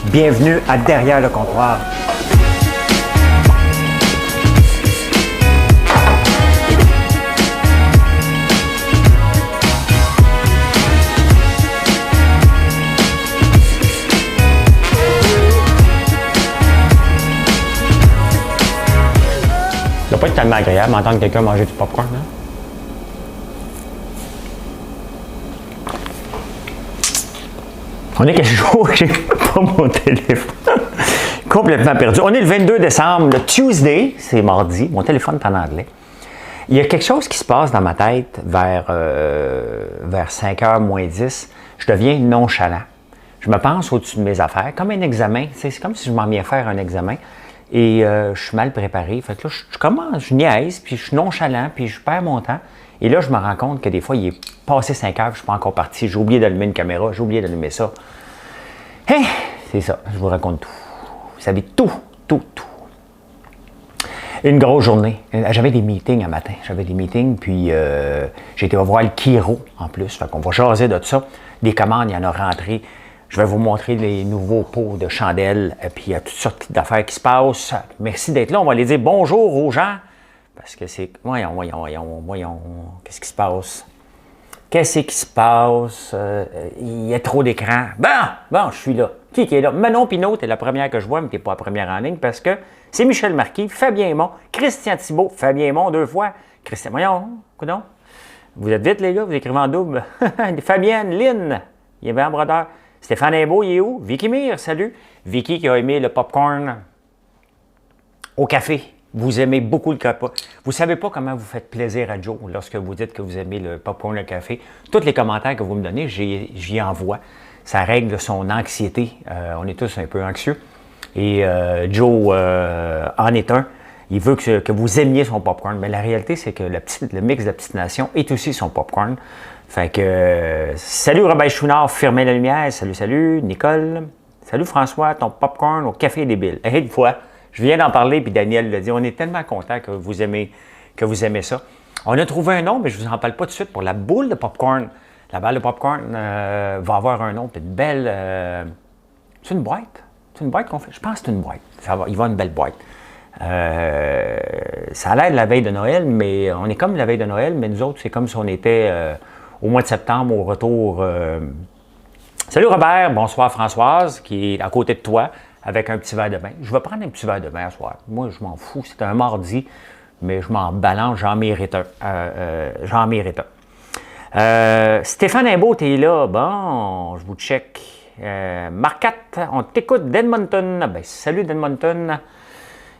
Bienvenue à Derrière le comptoir. Ça doit pas être tellement agréable d'entendre quelqu'un manger du popcorn, hein? On est quel jour? J'ai pas mon téléphone. Complètement perdu. On est le 22 décembre, le Tuesday, c'est mardi. Mon téléphone est en anglais. Il y a quelque chose qui se passe dans ma tête vers 5h moins 10. Je deviens nonchalant. Je me pense au-dessus de mes affaires, comme un examen. C'est comme si je m'en viens faire un examen et je suis mal préparé. Fait que là, je niaise, puis je suis nonchalant, puis je perds mon temps. Et là, je me rends compte que des fois, il est passé 5 heures, je ne suis pas encore parti. J'ai oublié d'allumer une caméra, j'ai oublié d'allumer ça. Hey, c'est ça, je vous raconte tout. Vous savez tout. Une grosse journée. J'avais des meetings un matin. Puis j'ai été voir le Kiro en plus. Fait qu'on va jaser de ça. Des commandes, il y en a rentré. Je vais vous montrer les nouveaux pots de chandelles. Puis il y a toutes sortes d'affaires qui se passent. Merci d'être là. On va aller dire bonjour aux gens. Parce que c'est... Voyons. Qu'est-ce qui se passe? Il y a trop d'écran. Bon, je suis là. Qui est là? Manon Pinault, t'es la première que je vois, mais t'es pas la première en ligne parce que c'est Michel Marquis, Fabien Aymon, Christian Thibault, Fabien Aymon 2 fois. Christian, voyons, coudonc. Vous êtes vite, les gars, vous écrivez en double. Fabienne, Lynn, il y avait un brodeur. Stéphane Imbeau, il est où? Vicky Mire, salut. Vicky qui a aimé le popcorn au café. Vous aimez beaucoup le café. Vous ne savez pas comment vous faites plaisir à Joe lorsque vous dites que vous aimez le popcorn au café. Tous les commentaires que vous me donnez, j'y envoie. Ça règle son anxiété. On est tous un peu anxieux. Et Joe en est un. Il veut que vous aimiez son popcorn. Mais la réalité, c'est que le mix de la petite nation est aussi son popcorn. Fait que salut Robert Chouinard, Firmin la lumière. Salut. Nicole. Salut François, ton popcorn au café est débile. Une fois. Je viens d'en parler, puis Daniel l'a dit. On est tellement content que vous aimez ça. On a trouvé un nom, mais je ne vous en parle pas tout de suite, pour la boule de popcorn. La balle de popcorn va avoir un nom, puis une belle... c'est une boîte? C'est une boîte qu'on fait? Je pense que c'est une boîte. Il va une belle boîte. Ça a l'air de la veille de Noël, mais on est comme la veille de Noël, mais nous autres, c'est comme si on était au mois de septembre, au retour... Salut Robert, bonsoir Françoise, qui est à côté de toi, avec un petit verre de vin. Je vais prendre un petit verre de vin ce soir. Moi, je m'en fous. C'est un mardi, mais je m'en balance. J'en mérite un. Stéphane Imbeau, t'es là. Bon, je vous check. Marquette, on t'écoute d'Edmonton. Ben, salut d'Edmonton.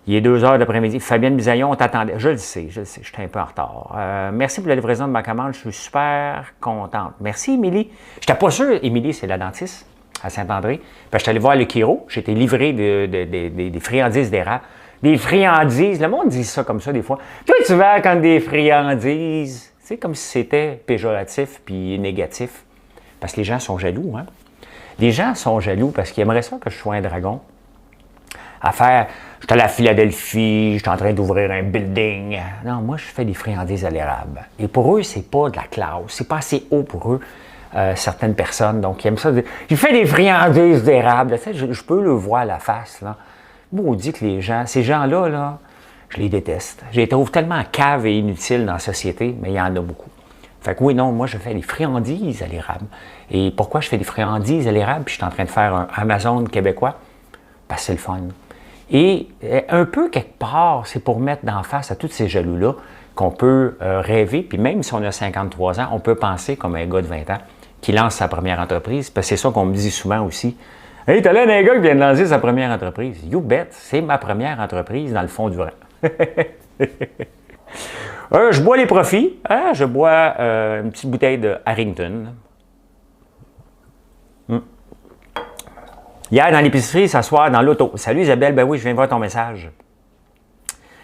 Il est 2 heures d'après-midi. Fabienne Bisaillon, on t'attendait. Je le sais, j'étais un peu en retard. Merci pour la livraison de ma commande. Je suis super contente. Merci, Émilie. Je n'étais pas sûr. Émilie, c'est la dentiste à Saint-André. Puis je suis allé voir le Kiro. J'ai été livré des friandises d'érable. Des friandises. Le monde dit ça comme ça des fois. Toi, tu vas comme des friandises. C'est comme si c'était péjoratif puis négatif. Parce que les gens sont jaloux, hein? Les gens sont jaloux parce qu'ils aimeraient ça que je sois un dragon. À faire, je suis à la Philadelphie, je suis en train d'ouvrir un building. Non, moi, je fais des friandises à l'érable. Et pour eux, c'est pas de la classe. C'est pas assez haut pour eux. Certaines personnes, donc ils aiment ça. Je fais des friandises d'érable. Tu sais, je peux le voir à la face. Là. Maudit que ces gens-là, là, je les déteste. Je les trouve tellement caves et inutiles dans la société, mais il y en a beaucoup. Fait que oui, non, moi, je fais des friandises à l'érable. Et pourquoi je fais des friandises à l'érable? Puis je suis en train de faire un Amazon québécois? Parce que c'est le fun. Et un peu quelque part, c'est pour mettre d'en face à tous ces jaloux-là qu'on peut rêver. Puis même si on a 53 ans, on peut penser comme un gars de 20 ans qui lance sa première entreprise. Parce que c'est ça qu'on me dit souvent aussi. « Hey, t'as l'air d'un gars qui vient de lancer sa première entreprise. » You bet, c'est ma première entreprise dans le fond du rang. Je bois les profits. Hein? Je bois une petite bouteille de Harrington. Hier, dans l'épicerie, s'asseoir dans l'auto. Salut Isabelle, ben oui, je viens de voir ton message.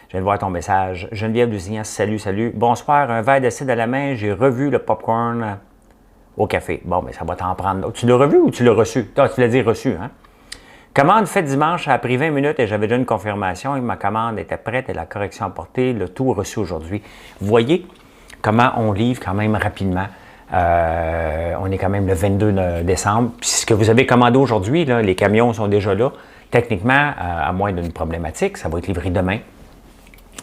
Geneviève Lusignan, salut. Bonsoir, un verre d'acide à la main, j'ai revu le popcorn au café. Bon, mais ça va t'en prendre. Tu l'as revu ou tu l'as reçu? Tu l'as dit reçu, hein? Commande faite dimanche, ça a pris 20 minutes et j'avais déjà une confirmation et ma commande était prête et la correction apportée, le tout reçu aujourd'hui. Vous voyez comment on livre quand même rapidement. On est quand même le 22 décembre. Puis ce que vous avez commandé aujourd'hui, là, les camions sont déjà là. Techniquement, à moins d'une problématique, ça va être livré demain.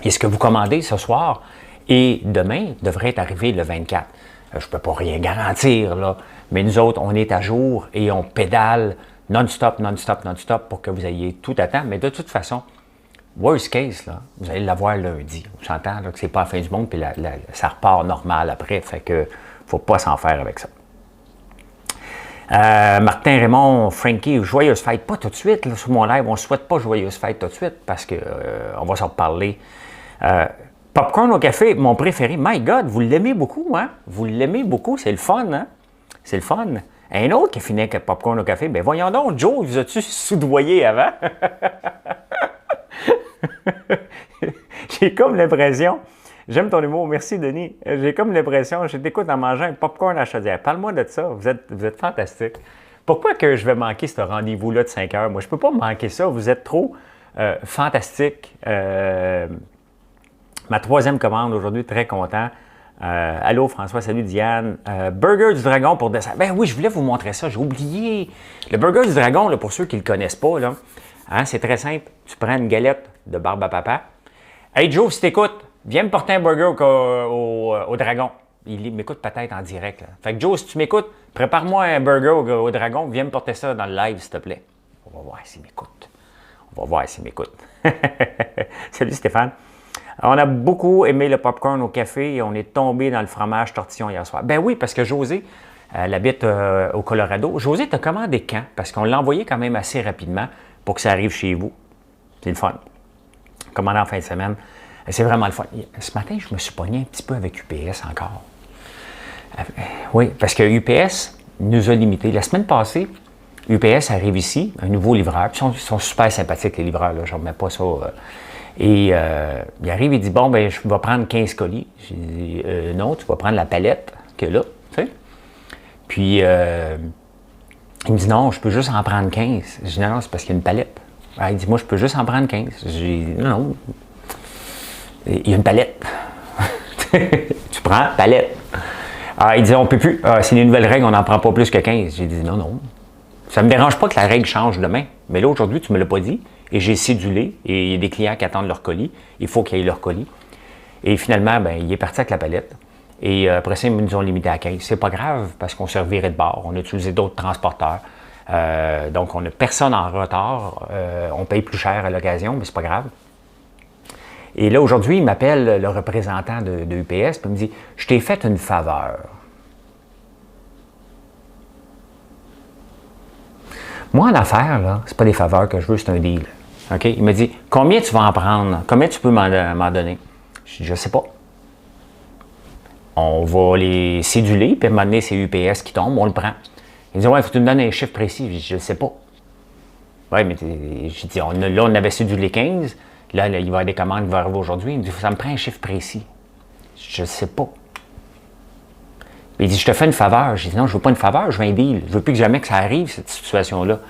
Et ce que vous commandez ce soir et demain devrait être arrivé le 24. Je ne peux pas rien garantir, là, mais nous autres, on est à jour et on pédale non-stop, non-stop, non-stop pour que vous ayez tout à temps. Mais de toute façon, worst case, là, vous allez l'avoir lundi. On s'entend là, que ce n'est pas la fin du monde, puis ça repart normal après. Fait que ne faut pas s'en faire avec ça. Martin Raymond, Frankie, joyeuse fête. Pas tout de suite, là, sur mon live. On ne souhaite pas joyeuse fête tout de suite parce qu'on va s'en reparler. Popcorn au café, mon préféré. My God, vous l'aimez beaucoup, hein? Vous l'aimez beaucoup, c'est le fun, hein? C'est le fun. Un autre qui finit avec Popcorn au café, ben voyons donc, Joe, vous as-tu soudoyé avant? J'ai comme l'impression, j'aime ton humour, merci Denis, j'ai comme l'impression, je t'écoute en mangeant un popcorn à chaudière. Parle-moi de ça, vous êtes fantastique. Pourquoi que je vais manquer ce rendez-vous-là de 5 heures? Moi, je ne peux pas manquer ça, vous êtes trop fantastique. Ma troisième commande aujourd'hui, très content. Allô François, salut Diane. Burger du Dragon pour dessert. Ben oui, je voulais vous montrer ça, j'ai oublié. Le Burger du Dragon, là, pour ceux qui ne le connaissent pas, là, hein, c'est très simple. Tu prends une galette de barbe à papa. Hey Joe, si t'écoutes, viens me porter un burger au Dragon. Il m'écoute peut-être en direct. Là. Fait que Joe, si tu m'écoutes, prépare-moi un burger au Dragon, viens me porter ça dans le live, s'il te plaît. On va voir s'il m'écoute. On va voir s'il m'écoute. Salut Stéphane. On a beaucoup aimé le popcorn au café et on est tombé dans le fromage tortillon hier soir. Ben oui, parce que José, elle habite au Colorado. José, t'as commandé quand? Parce qu'on l'a envoyé quand même assez rapidement pour que ça arrive chez vous. C'est le fun. Commandé en fin de semaine. C'est vraiment le fun. Ce matin, je me suis pogné un petit peu avec UPS encore. Oui, parce que UPS nous a limités. La semaine passée, UPS arrive ici, un nouveau livreur. Puis ils sont super sympathiques, les livreurs. Là. Je ne remets pas ça... Et il arrive, il dit, bon, ben je vais prendre 15 colis. J'ai dit, non, tu vas prendre la palette que là, tu sais. Puis, il me dit, non, je peux juste en prendre 15. Je dis, non, c'est parce qu'il y a une palette. Alors, il dit, moi, je peux juste en prendre 15. J'ai dit, non, il y a une palette. Tu prends, palette. Alors, il dit, on peut plus. C'est les nouvelles règles, on n'en prend pas plus que 15. J'ai dit, non, non. Ça ne me dérange pas que la règle change demain. Mais là, aujourd'hui, tu ne me l'as pas dit. Et j'ai cédulé, et il y a des clients qui attendent leur colis. Il faut qu'ils aient leur colis. Et finalement, ben, il est parti avec la palette. Et après ça, ils nous ont limité à 15. C'est pas grave, parce qu'on s'est reviré de bord. On a utilisé d'autres transporteurs. Donc, on n'a personne en retard. On paye plus cher à l'occasion, mais c'est pas grave. Et là, aujourd'hui, il m'appelle le représentant de UPS, puis il me dit, « Je t'ai fait une faveur. » Moi, en affaires, là, c'est pas des faveurs que je veux, c'est un deal. OK? Il me dit, combien tu vas en prendre? Combien tu peux m'en donner? Je dis, je sais pas. On va les céduler, puis à un moment donné, c'est UPS qui tombe, on le prend. Il dit, ouais, il faut que tu me donnes un chiffre précis. Je dis, je sais pas. Oui, mais j'ai dit, là, on avait cédulé 15. Là, il va y avoir des commandes qui vont arriver aujourd'hui. Il me dit, ça me prend un chiffre précis. Je sais pas. Il dit, je te fais une faveur. J'ai dit, non, je veux pas une faveur, je veux un deal. Je veux plus que jamais que ça arrive, cette situation-là.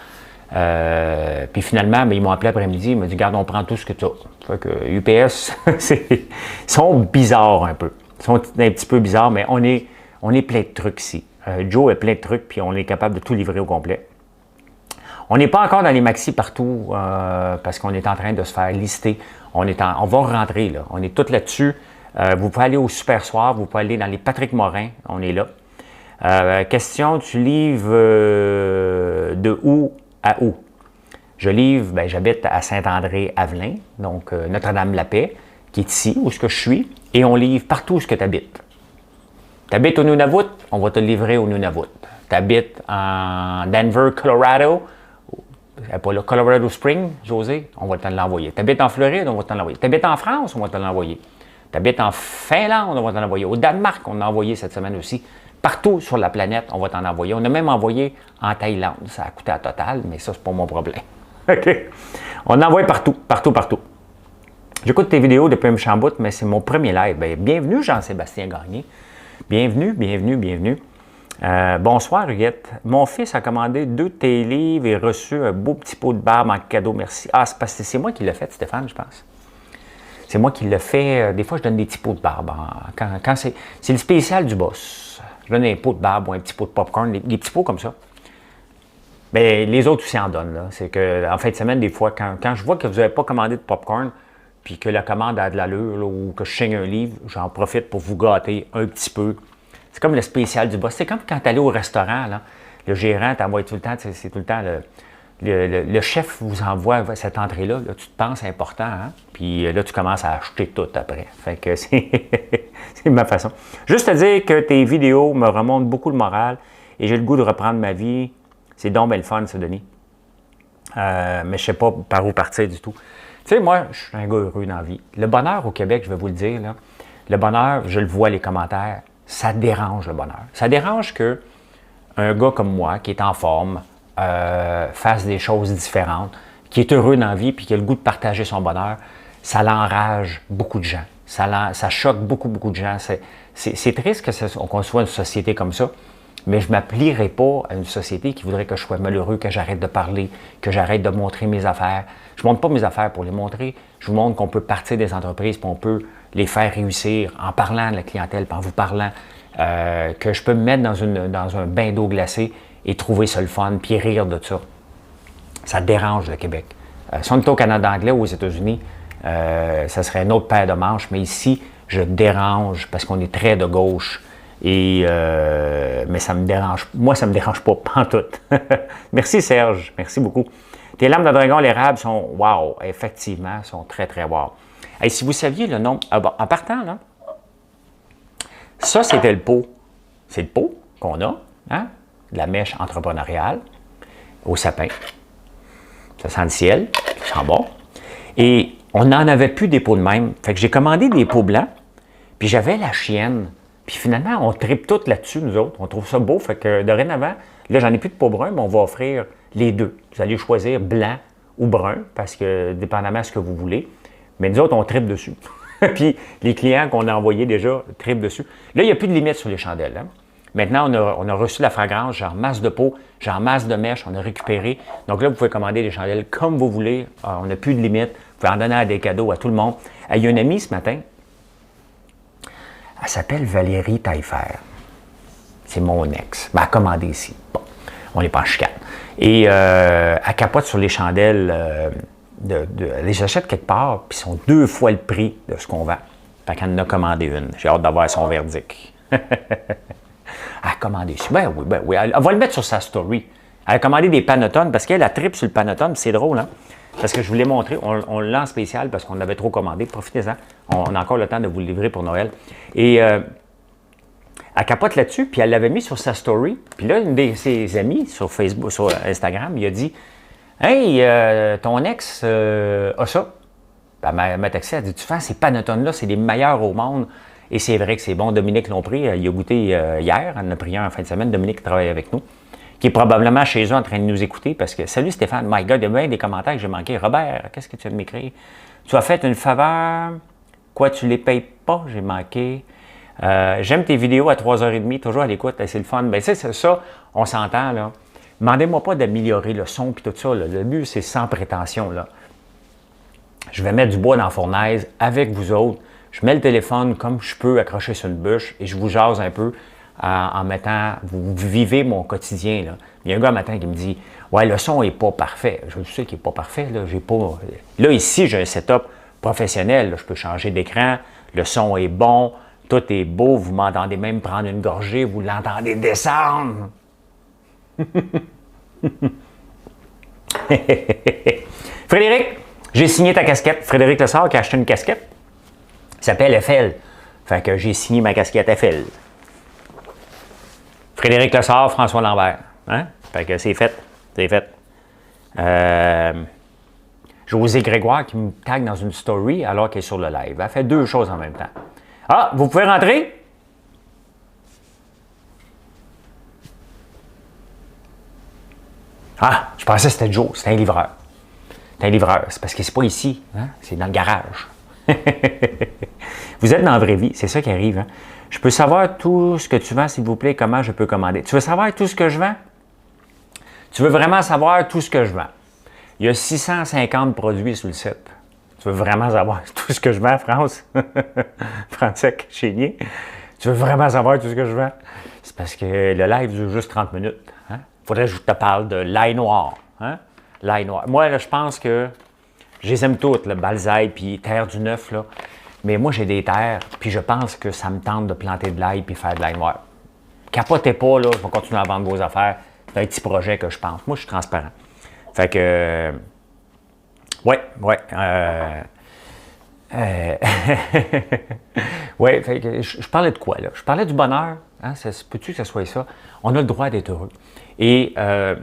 Puis finalement, ben, ils m'ont appelé après-midi, ils m'ont dit, garde, on prend tout ce que tu as. Fait que UPS, ils sont bizarres un peu. Ils sont un petit peu bizarres, mais on est plein de trucs ici. Joe est plein de trucs, puis on est capable de tout livrer au complet. On n'est pas encore dans les maxi partout, parce qu'on est en train de se faire lister. On va rentrer, là. On est tous là-dessus. Vous pouvez aller au Super Soir, vous pouvez aller dans les Patrick Morin, on est là. Question, tu livres de où à où? Je livre, ben, j'habite à Saint-André-Avelin, donc Notre-Dame-la-Paix, qui est ici, où est-ce que je suis, et on livre partout où ce que tu habites. Tu habites au Nunavut, on va te livrer au Nunavut. Tu habites en Denver, Colorado, pas là, Colorado Springs, José, on va te l'envoyer. Tu habites en Floride, on va te l'envoyer. Tu habites en France, on va te l'envoyer. Tu habites en Finlande, on va t'en envoyer. Au Danemark, on a envoyé cette semaine aussi. Partout sur la planète, on va t'en envoyer. On a même envoyé en Thaïlande. Ça a coûté à total, mais ça, c'est pas mon problème. OK? On envoie partout, partout, partout. J'écoute tes vidéos depuis un méchant bout, mais c'est mon premier live. Bien, bienvenue, Jean-Sébastien Gagné. Bienvenue, bienvenue, bienvenue. Bonsoir, Huguette. Mon fils a commandé 2 de tes livres et reçu un beau petit pot de barbe en cadeau, merci. Ah, c'est parce que c'est moi qui l'ai fait, Stéphane, je pense. C'est moi qui le fais. Des fois, je donne des petits pots de barbe. Quand c'est le spécial du boss. Je donne un pot de barbe ou un petit pot de popcorn, des petits pots comme ça. Mais les autres aussi en donnent. C'est qu'en fin de semaine, des fois, quand je vois que vous n'avez pas commandé de popcorn, puis que la commande a de l'allure, là, ou que je signe un livre, j'en profite pour vous gâter un petit peu. C'est comme le spécial du boss. C'est comme quand tu allais au restaurant, là, le gérant t'envoie tout le temps, c'est tout le temps le chef vous envoie cette entrée-là, là, tu te penses important, hein? Puis là, tu commences à acheter tout après. Fait que c'est ma façon. Juste te dire que tes vidéos me remontent beaucoup le moral et j'ai le goût de reprendre ma vie. C'est donc bien le fun, ça, Denis. Mais je ne sais pas par où partir du tout. Tu sais, moi, je suis un gars heureux dans la vie. Le bonheur au Québec, je vais vous le dire, là, le bonheur, je le vois les commentaires, ça dérange le bonheur. Ça dérange que un gars comme moi, qui est en forme, fasse des choses différentes, qui est heureux dans la vie puis qui a le goût de partager son bonheur, ça l'enrage beaucoup de gens. Ça choque beaucoup, beaucoup de gens. C'est triste qu'on soit une société comme ça, mais je ne m'applierai pas à une société qui voudrait que je sois malheureux, que j'arrête de parler, que j'arrête de montrer mes affaires. Je ne montre pas mes affaires pour les montrer. Je vous montre qu'on peut partir des entreprises et on peut les faire réussir en parlant de la clientèle, en vous parlant, que je peux me mettre dans un bain d'eau glacée et trouver ça le fun, puis rire de ça. Ça dérange le Québec. Si on était au Canada anglais ou aux États-Unis, ça serait une autre paire de manches, mais ici, je dérange parce qu'on est très de gauche. Mais ça me dérange. Moi, ça me dérange pas, pantoute. Merci Serge, merci beaucoup. Tes lames de dragon, l'érable sont wow, effectivement, sont très, très wow. Et si vous saviez le nombre. En partant, là, ça, c'était le pot. C'est le pot qu'on a, hein? De la mèche entrepreneuriale au sapin. Ça sent le ciel, ça sent bon. Et on n'en avait plus des pots de même. Fait que j'ai commandé des pots blancs, puis j'avais la chienne. Puis finalement, on tripe tout là-dessus, nous autres. On trouve ça beau. Fait que dorénavant, là, j'en ai plus de pots bruns, mais on va offrir les deux. Vous allez choisir blanc ou brun, parce que dépendamment de ce que vous voulez. Mais nous autres, on tripe dessus. Puis les clients qu'on a envoyés déjà tripent dessus. Là, il n'y a plus de limite sur les chandelles. Hein? Maintenant, on a reçu la fragrance, genre masse de peau, genre masse de mèche, on a récupéré. Donc là, vous pouvez commander des chandelles comme vous voulez. On n'a plus de limite. Vous pouvez en donner à des cadeaux à tout le monde. Il y a une amie ce matin, elle s'appelle Valérie Taillefer. C'est mon ex. Ben, elle a commandé ici. Bon, on n'est pas en chicane. Et elle capote sur les chandelles. Elle les achète quelque part, puis ils sont 2 fois le prix de ce qu'on vend. Fait qu'elle en a commandé une. J'ai hâte d'avoir son verdict. Elle a commandé ici. Ben oui. Elle va le mettre sur sa story. Elle a commandé des Panotones parce qu'elle a trip sur le Panotone. C'est drôle, hein? Parce que je vous l'ai montré. On l'a en spécial parce qu'on avait trop commandé. Profitez-en. On a encore le temps de vous le livrer pour Noël. Et elle capote là-dessus, puis elle l'avait mis sur sa story. Puis là, une de ses amies sur Facebook, sur Instagram, il a dit « Hey, ton ex a ça. » Elle m'a texté, elle dit « Tu fais ces Panotones-là, c'est les meilleurs au monde. » Et c'est vrai que c'est bon. Dominique l'a pris. Il a goûté hier. Elle en a pris un en fin de semaine. Dominique travaille avec nous, qui est probablement chez eux en train de nous écouter parce que « Salut Stéphane, my God, il y a bien des commentaires que j'ai manqués. Robert, qu'est-ce que tu viens de m'écrire? Tu as fait une faveur. Quoi, tu les payes pas? J'ai manqué. J'aime tes vidéos à 3h30, toujours à l'écoute. C'est le fun. Bien, tu sais, ça, on s'entend, là. Demandez-moi pas d'améliorer le son et tout ça. Là. Le but, c'est sans prétention, là. Je vais mettre du bois dans la fournaise avec vous autres. Je mets le téléphone comme je peux accrocher sur une bûche et je vous jase un peu en mettant, vous vivez mon quotidien. Là. Il y a un gars un matin qui me dit « Ouais, le son n'est pas parfait. » Je sais qu'il n'est pas parfait. Là, ici, j'ai un setup professionnel. Là. Je peux changer d'écran. Le son est bon. Tout est beau. Vous m'entendez même prendre une gorgée. Vous l'entendez descendre. Frédéric, j'ai signé ta casquette. Frédéric Lessard qui a acheté une casquette. Il s'appelle FL. Fait que j'ai signé ma casquette FL. Frédéric Lessard, François Lambert. Hein? Fait que c'est fait. C'est fait. José Grégoire qui me tag dans une story alors qu'elle est sur le live. Elle fait 2 choses en même temps. Ah, vous pouvez rentrer? Ah, je pensais que c'était Joe. C'était un livreur. C'est un livreur. C'est parce que c'est pas ici. Hein? C'est dans le garage. Vous êtes dans la vraie vie, c'est ça qui arrive. Hein? Je peux savoir tout ce que tu vends, s'il vous plaît, comment je peux commander. Tu veux savoir tout ce que je vends? Tu veux vraiment savoir tout ce que je vends? Il y a 650 produits sur le site. Tu veux vraiment savoir tout ce que je vends, France? Francesc Chénier. Tu veux vraiment savoir tout ce que je vends? C'est parce que le live dure juste 30 minutes. Hein? Faudrait que je te parle de l'ail noir. Hein? L'ail noir. Moi, là, je pense que je les aime toutes, le Balzaï puis Terre du Neuf, là. Mais moi, j'ai des terres, puis je pense que ça me tente de planter de l'ail puis faire de l'ail noir. Capotez pas, là, je vais continuer à vendre vos affaires. C'est un petit projet que je pense. Moi, je suis transparent. Fait que, ouais. Ouais, fait que je parlais de quoi, là? Je parlais du bonheur. Hein? Peux-tu que ce soit ça? On a le droit d'être heureux. Et quand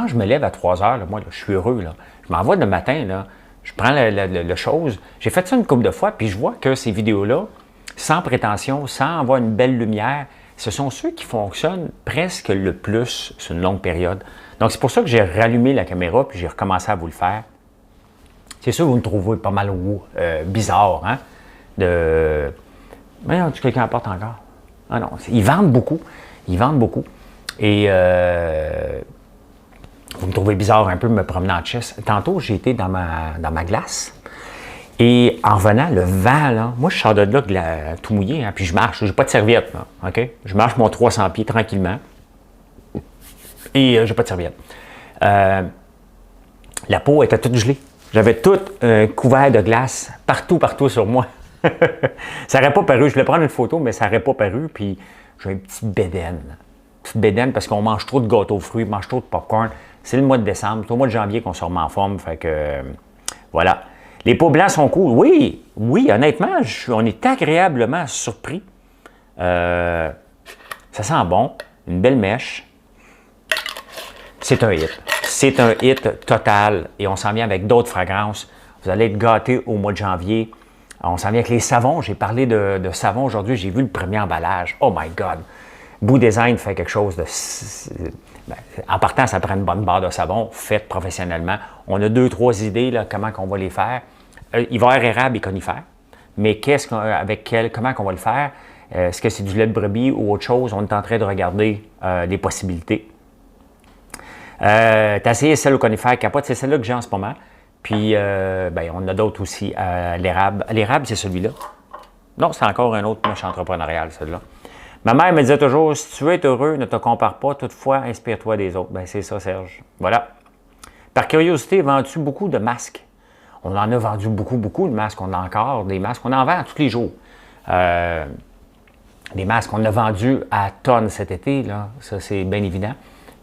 je me lève à 3 heures, là, moi, là, je suis heureux. Là. Je m'envoie le matin, là, je prends le chose. J'ai fait ça une couple de fois, puis je vois que ces vidéos-là, sans prétention, sans avoir une belle lumière, ce sont ceux qui fonctionnent presque le plus sur une longue période. Donc, c'est pour ça que j'ai rallumé la caméra, puis j'ai recommencé à vous le faire. C'est sûr que vous me trouvez pas mal bizarre, hein? Mais non, quelqu'un apporte encore. Ah non, ils vendent beaucoup. Ils vendent beaucoup. Et vous me trouvez bizarre un peu me promenant en chess. Tantôt, j'ai été dans ma glace. Et en revenant, le vent, là, moi, je sors de là tout mouillé, hein, puis je marche. J'ai pas de serviette, là, OK? Je marche mon 300 pieds tranquillement. Et j'ai pas de serviette. La peau était toute gelée. J'avais tout couvert de glace, partout sur moi. Ça n'aurait pas paru. Je voulais prendre une photo, mais ça n'aurait pas paru. Puis j'ai un petit bédaine. Petite bédaine parce qu'on mange trop de gâteaux aux fruits, mange trop de popcorn. C'est le mois de décembre. C'est au mois de janvier qu'on se remet en forme. Fait que, voilà. Les peaux blancs sont cool. Oui, honnêtement, on est agréablement surpris. Ça sent bon. Une belle mèche. C'est un hit. C'est un hit total. Et on s'en vient avec d'autres fragrances. Vous allez être gâtés au mois de janvier. On s'en vient avec les savons. J'ai parlé de savon aujourd'hui. J'ai vu le premier emballage. Oh my God! Boo Design fait quelque chose de... en partant, ça prend une bonne barre de savon faite professionnellement. On a 2-3 idées, là, comment on va les faire. Hiver, érable et conifère. Mais comment on va le faire? Est-ce que c'est du lait de brebis ou autre chose? On est en train de regarder les possibilités. T'as essayé celle au conifère capote, c'est celle-là que j'ai en ce moment. Puis, on a d'autres aussi. L'érable. L'érable, c'est celui-là. Non, c'est encore un autre mèche entrepreneurial, celui-là. Ma mère me disait toujours, si tu veux être heureux, ne te compare pas, toutefois, inspire-toi des autres. Ben c'est ça, Serge. Voilà. Par curiosité, vends-tu beaucoup de masques? On en a vendu beaucoup de masques. On a encore des masques. On en vend tous les jours. Des masques, on a vendu à tonnes cet été, là. Ça, c'est bien évident.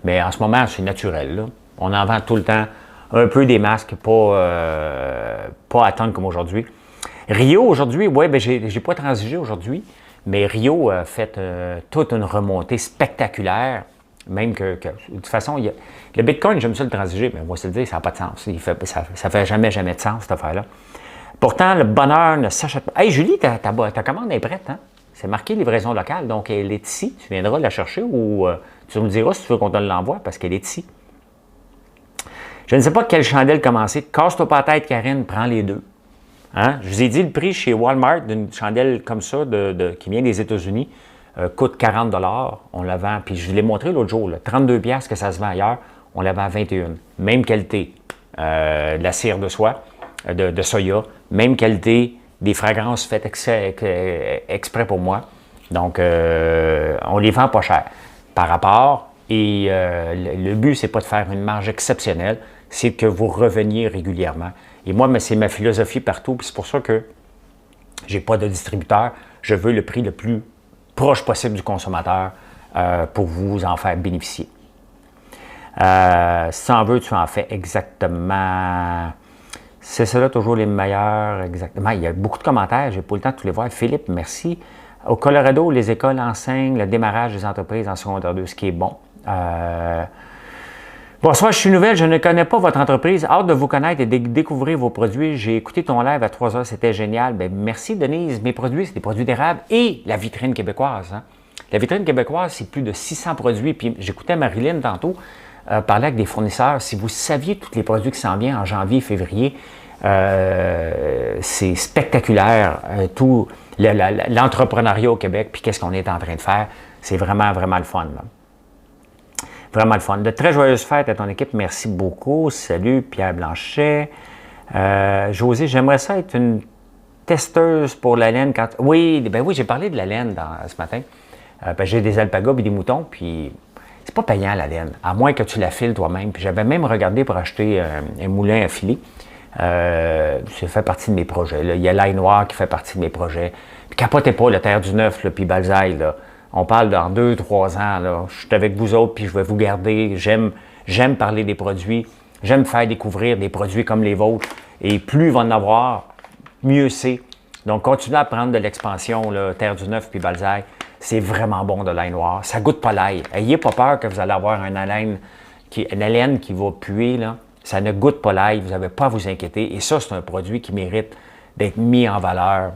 Mais en ce moment, c'est naturel, là. On en vend tout le temps. Un peu des masques, pas à tonnes comme aujourd'hui. Rio, aujourd'hui, oui, j'ai pas transigé aujourd'hui. Mais Rio a fait toute une remontée spectaculaire, même que de toute façon, le Bitcoin, j'aime ça le transiger, mais on va se le dire, ça n'a pas de sens. Ça fait jamais de sens, cette affaire-là. Pourtant, le bonheur ne s'achète pas. Hey, Julie, ta commande est prête, hein? C'est marqué livraison locale, donc elle est ici. Tu viendras la chercher ou tu me diras si tu veux qu'on te l'envoie, parce qu'elle est ici. Je ne sais pas quelle chandelle commencer. Casse-toi pas la tête, Karine, prends les deux. Hein? Je vous ai dit le prix chez Walmart d'une chandelle comme ça, qui vient des États-Unis, coûte 40 $. On la vend, puis je vous l'ai montré l'autre jour, là, 32 $ que ça se vend ailleurs, on la vend à 21. Même qualité, de la cire de soie, de soya, même qualité, des fragrances faites exprès pour moi. Donc, on les vend pas cher par rapport. Et le but, c'est pas de faire une marge exceptionnelle, c'est que vous reveniez régulièrement. Et moi, c'est ma philosophie partout, puis c'est pour ça que je n'ai pas de distributeur. Je veux le prix le plus proche possible du consommateur pour vous en faire bénéficier. Si tu en veux, tu en fais exactement. C'est cela toujours les meilleurs, exactement. Il y a beaucoup de commentaires, je n'ai pas le temps de tous les voir. Philippe, merci. Au Colorado, les écoles enseignent le démarrage des entreprises en secondaire 2, ce qui est bon. Bonsoir, je suis nouvelle, je ne connais pas votre entreprise. Hâte de vous connaître et de découvrir vos produits. J'ai écouté ton live à 3 heures, c'était génial. Bien, merci Denise. Mes produits, c'est des produits d'érable et la vitrine québécoise. Hein. La vitrine québécoise, c'est plus de 600 produits. Puis j'écoutais Marilyn tantôt parler avec des fournisseurs. Si vous saviez tous les produits qui s'en viennent en janvier, février, c'est spectaculaire. Tout l'entrepreneuriat au Québec, puis qu'est-ce qu'on est en train de faire. C'est vraiment, vraiment le fun. Là. Vraiment le fun. De très joyeuses fêtes à ton équipe. Merci beaucoup. Salut, Pierre Blanchet. José, j'aimerais ça être une testeuse pour la laine. Oui, ben oui, j'ai parlé de la laine ce matin. Parce que j'ai des alpagas et des moutons, puis c'est pas payant la laine, à moins que tu la files toi-même. Puis j'avais même regardé pour acheter un moulin à filer. Ça fait partie de mes projets. Là. Il y a l'ail noir qui fait partie de mes projets. Puis capotez pas, la Terre du Neuf, là, puis Balzaï, là. On parle dans 2-3 ans. Là. Je suis avec vous autres, puis je vais vous garder. J'aime parler des produits. J'aime faire découvrir des produits comme les vôtres. Et plus il va en avoir, mieux c'est. Donc, continuez à prendre de l'expansion, là, Terre du Neuf puis Balzaï. C'est vraiment bon de l'ail noir. Ça goûte pas l'ail. Ayez pas peur que vous allez avoir une haleine qui va puer, là. Ça ne goûte pas l'ail. Vous n'avez pas à vous inquiéter. Et ça, c'est un produit qui mérite d'être mis en valeur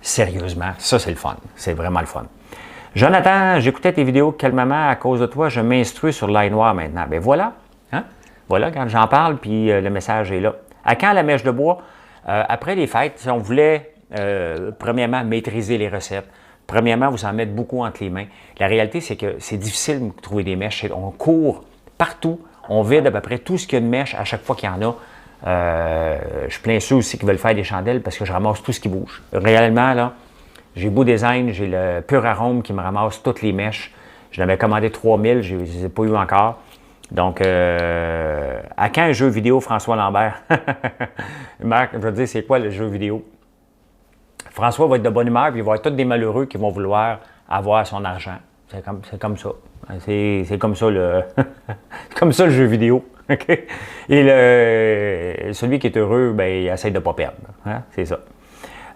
sérieusement. Ça, c'est le fun. C'est vraiment le fun. Jonathan, j'écoutais tes vidéos calmement à cause de toi. Je m'instruis sur l'ail noir maintenant. Bien voilà. Hein? Voilà, quand j'en parle, puis le message est là. À quand la mèche de bois? Après les fêtes, si on voulait, premièrement, maîtriser les recettes. Premièrement, vous en mettre beaucoup entre les mains. La réalité, c'est que c'est difficile de trouver des mèches. On court partout. On vide à peu près tout ce qu'il y a de mèche à chaque fois qu'il y en a. Je suis plein ceux aussi qui veulent faire des chandelles parce que je ramasse tout ce qui bouge. Réellement, là, j'ai Beau Design, j'ai le Pur Arôme qui me ramasse toutes les mèches. Je l'avais commandé 3000, je ne les ai pas eu encore. Donc, à quand un jeu vidéo, François Lambert? Marc, je veux dire, c'est quoi le jeu vidéo? François va être de bonne humeur, puis il va y avoir tous des malheureux qui vont vouloir avoir son argent. C'est comme ça. C'est comme ça le comme ça le jeu vidéo. Okay? Et celui qui est heureux, ben, il essaie de ne pas perdre. Hein? C'est ça.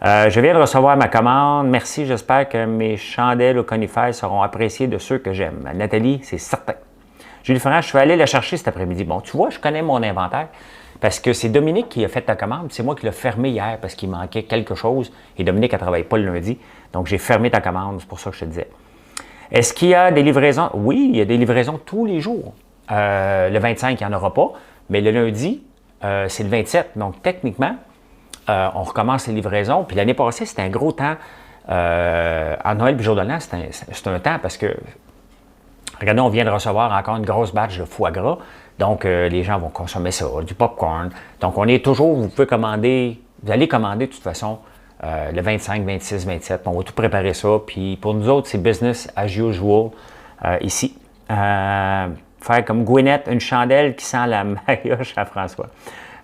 Je viens de recevoir ma commande. Merci, j'espère que mes chandelles au conifères seront appréciées de ceux que j'aime. Nathalie, c'est certain. Julie France, je vais aller la chercher cet après-midi. Bon, tu vois, je connais mon inventaire. Parce que c'est Dominique qui a fait ta commande. C'est moi qui l'ai fermé hier parce qu'il manquait quelque chose. Et Dominique, elle ne travaille pas le lundi. Donc, j'ai fermé ta commande. C'est pour ça que je te disais. Est-ce qu'il y a des livraisons? Oui, il y a des livraisons tous les jours. Le 25, il n'y en aura pas. Mais le lundi, c'est le 27. Donc, techniquement, on recommence les livraisons. Puis l'année passée, c'était un gros temps. En Noël et jour de l'an, c'est un temps parce que, regardez, on vient de recevoir encore une grosse batch de foie gras. Donc, les gens vont consommer ça, du popcorn. Donc, on est toujours, vous pouvez commander, vous allez commander de toute façon le 25, 26, 27. On va tout préparer ça. Puis pour nous autres, c'est business as usual ici. Faire comme Gwyneth, une chandelle qui sent la maillotche à François.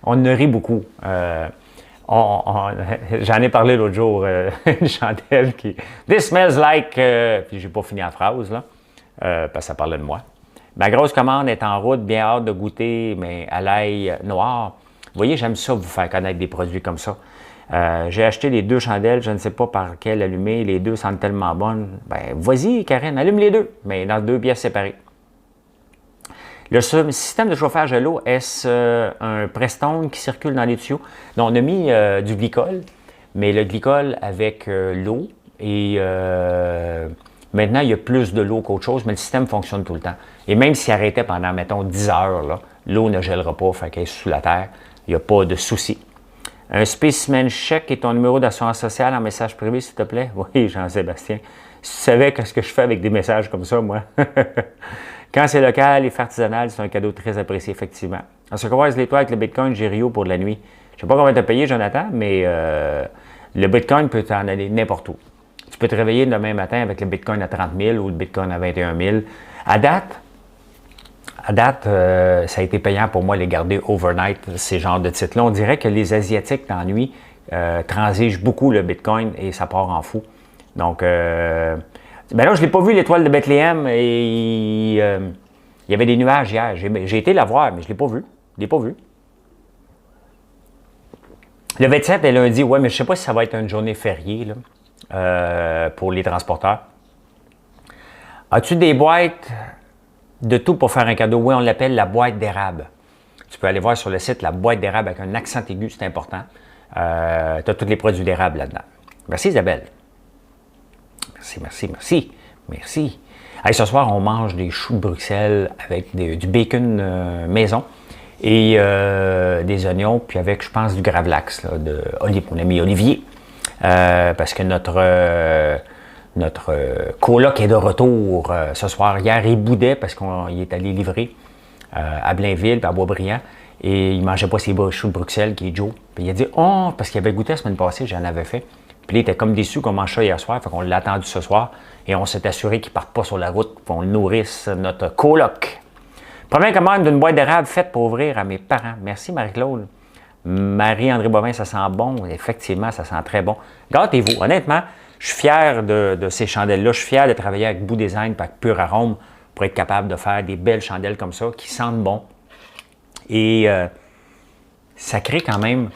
On ne rit beaucoup. J'en ai parlé l'autre jour, une chandelle qui... This smells like... puis j'ai pas fini la phrase, là, parce que ça parlait de moi. Ma grosse commande est en route, bien hâte de goûter, mais à l'ail noir. Vous voyez, j'aime ça vous faire connaître des produits comme ça. J'ai acheté les 2 chandelles, je ne sais pas par quelle allumer, les 2 sentent tellement bonnes. Ben, vas-y, Karine, allume les 2, mais dans 2 pièces séparées. Le système de chauffage à l'eau, est-ce un Prestone qui circule dans les tuyaux? Non, on a mis du glycol, mais le glycol avec l'eau et... maintenant, il y a plus de l'eau qu'autre chose, mais le système fonctionne tout le temps. Et même s'il arrêtait pendant, mettons, 10 heures, l'eau ne gèlera pas, fait qu'elle est sous la terre. Il n'y a pas de souci. Un spécimen chèque et ton numéro d'assurance sociale en message privé, s'il te plaît? Oui, Jean-Sébastien. Si tu savais ce que je fais avec des messages comme ça, moi. Quand c'est local et artisanal, c'est un cadeau très apprécié, effectivement. En ce qui concerne les toits avec le Bitcoin, j'ai Rio pour la nuit. Je ne sais pas combien tu as payé, Jonathan, mais le Bitcoin peut t'en aller n'importe où. Tu peux te réveiller demain matin avec le Bitcoin à 30 000 ou le Bitcoin à 21 000. À date, ça a été payant pour moi de les garder overnight, ces genres de titres-là. On dirait que les Asiatiques, dans la nuit, transigent beaucoup le Bitcoin et ça part en fou. Donc, ben là, je ne l'ai pas vu, l'étoile de Bethléem, et il y avait des nuages hier. J'ai été la voir, mais je ne l'ai pas vu. Je l'ai pas vu. Le 27 est lundi, ouais, mais je ne sais pas si ça va être une journée fériée, là. Pour les transporteurs. As-tu des boîtes de tout pour faire un cadeau? Oui, on l'appelle la boîte d'érable. Tu peux aller voir sur le site la boîte d'érable avec un accent aigu, c'est important. Tu as tous les produits d'érable là-dedans. Merci Isabelle. Merci. Hey, ce soir, on mange des choux de Bruxelles avec du bacon maison et des oignons, puis avec, je pense, du gravlax là, de mon ami Olivier. Parce que notre coloc est de retour ce soir. Hier, il boudait parce qu'il est allé livrer à Blainville et à Boisbriand. Et il ne mangeait pas ses choux de Bruxelles, qui est Joe. Puis il a dit, oh, parce qu'il avait goûté la semaine passée, j'en avais fait. Puis il était comme déçu qu'on mange ça hier soir, fait qu'on l'a attendu ce soir. Et on s'est assuré qu'il ne parte pas sur la route, qu'on le nourrisse, notre coloc. Première commande d'une boîte d'érable faite pour ouvrir à mes parents. Merci Marie-Claude. Marie-André Bovin, ça sent bon. Effectivement, ça sent très bon. Gâtez-vous. Honnêtement, je suis fier de ces chandelles-là. Je suis fier de travailler avec Bout Design et avec Pur Arôme pour être capable de faire des belles chandelles comme ça qui sentent bon. Et ça crée quand même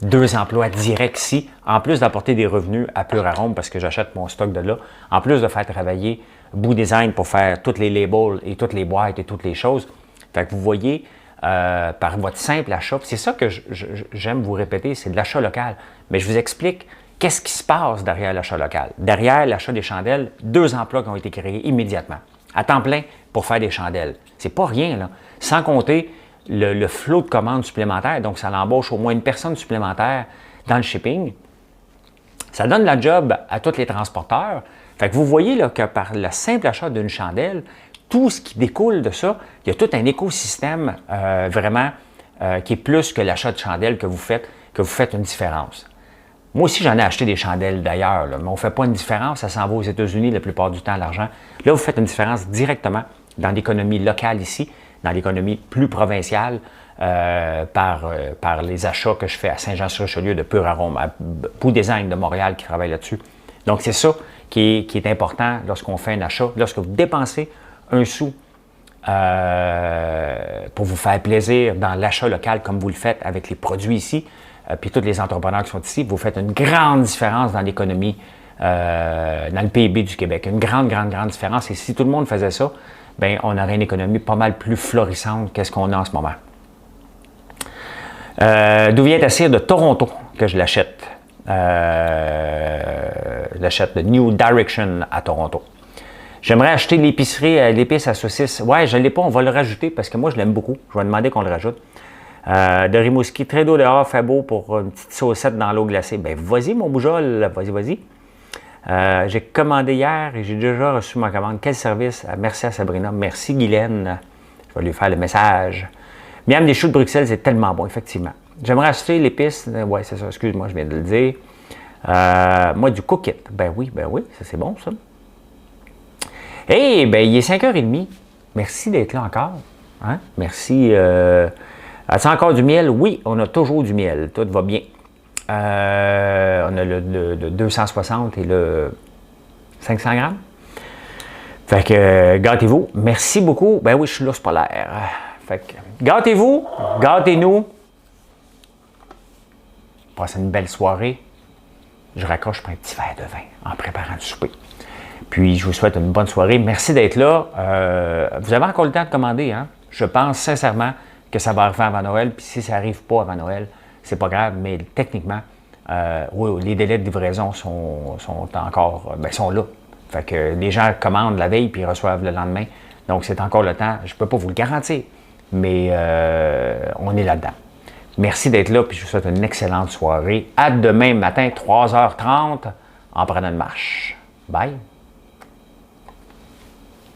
2 emplois directs ici, en plus d'apporter des revenus à Pur Arôme parce que j'achète mon stock de là, en plus de faire travailler Bout Design pour faire tous les labels et toutes les boîtes et toutes les choses. Fait que vous voyez, par votre simple achat, c'est ça que j'aime vous répéter, c'est de l'achat local. Mais je vous explique qu'est-ce qui se passe derrière l'achat local. Derrière l'achat des chandelles, 2 emplois qui ont été créés immédiatement, à temps plein pour faire des chandelles. C'est pas rien, là. Sans compter le flot de commandes supplémentaires, donc ça l'embauche au moins une personne supplémentaire dans le shipping. Ça donne la job à tous les transporteurs. Fait que vous voyez là, que par le simple achat d'une chandelle, tout ce qui découle de ça, il y a tout un écosystème vraiment qui est plus que l'achat de chandelles que vous faites une différence. Moi aussi, j'en ai acheté des chandelles d'ailleurs, mais on ne fait pas une différence, ça s'en va aux États-Unis la plupart du temps, l'argent. Là, vous faites une différence directement dans l'économie locale ici, dans l'économie plus provinciale, par les achats que je fais à Saint-Jean-sur-Richelieu de Pur Arôme, à Bout Design de Montréal qui travaille là-dessus. Donc, c'est ça qui est important lorsqu'on fait un achat. Lorsque vous dépensez un sou pour vous faire plaisir dans l'achat local comme vous le faites avec les produits ici, puis tous les entrepreneurs qui sont ici, vous faites une grande différence dans l'économie, dans le PIB du Québec. Une grande, grande, grande différence. Et si tout le monde faisait ça, bien, on aurait une économie pas mal plus florissante que ce qu'on a en ce moment. D'où vient ta cire de Toronto que je l'achète? Je l'achète de New Direction à Toronto. J'aimerais acheter l'épice à saucisse. Ouais, je ne l'ai pas, on va le rajouter parce que moi, je l'aime beaucoup. Je vais demander qu'on le rajoute. De Rimouski, très d'eau dehors, fait beau pour une petite saucette dans l'eau glacée. Ben vas-y, mon boujol, vas-y. J'ai commandé hier et j'ai déjà reçu ma commande. Quel service? Merci à Sabrina. Merci Guylaine. Je vais lui faire le message. Miam des choux de Bruxelles, c'est tellement bon, effectivement. J'aimerais acheter l'épice. Oui, c'est ça, excuse-moi, je viens de le dire. Moi, du cookit. Ben oui, ça c'est bon, ça. Ben il est 5h30. Merci d'être là encore. Hein? Merci. As-tu encore du miel? Oui, on a toujours du miel. Tout va bien. On a le 260 et le 500 grammes. Fait que gâtez-vous. Merci beaucoup. Ben oui, je suis l'ours polaire. Fait que gâtez-vous, gâtez-nous. Passez une belle soirée. Je raccroche pour un petit verre de vin en préparant le souper. Puis, je vous souhaite une bonne soirée. Merci d'être là. Vous avez encore le temps de commander, hein? Je pense sincèrement que ça va arriver avant Noël. Puis, si ça n'arrive pas avant Noël, c'est pas grave. Mais techniquement, oui, les délais de livraison sont là. Fait que les gens commandent la veille puis ils reçoivent le lendemain. Donc, c'est encore le temps. Je ne peux pas vous le garantir, mais on est là-dedans. Merci d'être là, puis je vous souhaite une excellente soirée. À demain matin, 3h30, en prenant une marche. Bye!